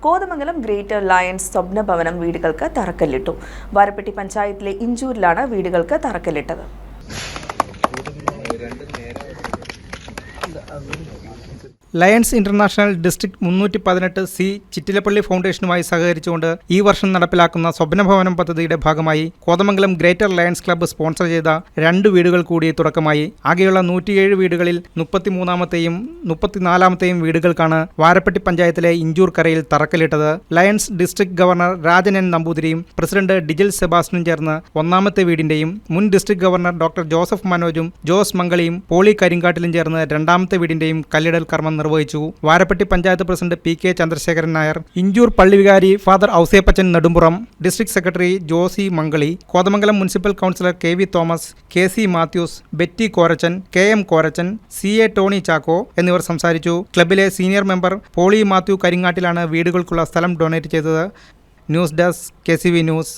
Kothamangalam greater lions സ്വപ്നഭവനം വീടുകൾക്ക് തറക്കല്ലിട്ടു. വാരപ്പെട്ടി പഞ്ചായത്തിലെ ഇഞ്ചൂരിലാണ് വീടുകൾക്ക് തറക്കല്ലിട്ടത്. Lions international district 318C Chittilappally ഫൗണ്ടേഷനുമായി സഹകരിച്ചുകൊണ്ട് ഈ വർഷം നടപ്പിലാക്കുന്ന സ്വപ്നഭവനം പദ്ധതിയുടെ ഭാഗമായി Kothamangalam greater Lions club sponsor ചെയ്ത 2 വീടുകൾ കൂടി തുടക്കമായി. ആകെയുള്ള 107 വീടുകളിൽ 33ാമത്തെയും 34ാമത്തെയും വീടുകൾക്കാണ് വാരപ്പെട്ടി പഞ്ചായത്തിലെ ഇഞ്ചൂർ കരയിൽ തറക്കല്ലിട്ടത്. Lions district governor Rajan N നമ്പൂതിരിയും പ്രസിഡന്റ് ഡിജിൽ സെബാസ്റ്റ്യനും ചേർന്ന് 1ാമത്തെ വീടിന്റെയും മുൻ ഡിസ്ട്രിക്ട് ഗവർണർ ഡോക്ടർ ജോസഫ് മനോജും ജോസ് മംഗളിയും പോളി കരിങ്കാട്ടിലും ചേർന്ന് 2ാമത്തെ വീടിന്റെയും കല്ലിടൽ കർമ്മം നിർവഹിച്ചു. വാരപ്പെട്ടി പഞ്ചായത്ത് പ്രസിഡന്റ് PK ചന്ദ്രശേഖരൻ നായർ, ഇഞ്ചൂർ പള്ളി വികാരി father Ouseppachan Nedumpuram, district secretary Josy Mangaly, Kothamangalam municipal councillor KV Thomas, KC Mathews, Betty Korachan, KM Korachan, CA Tony Chacko എന്നിവർ സംസാരിച്ചു. ക്ലബിലെ സീനിയർ മെമ്പർ പോളി മാത്യു കരിങ്ങാട്ടിലാണ് വീടുകൾക്കുള്ള സ്ഥലം ഡൊണേറ്റ് ചെയ്തത്. News desk KCV news.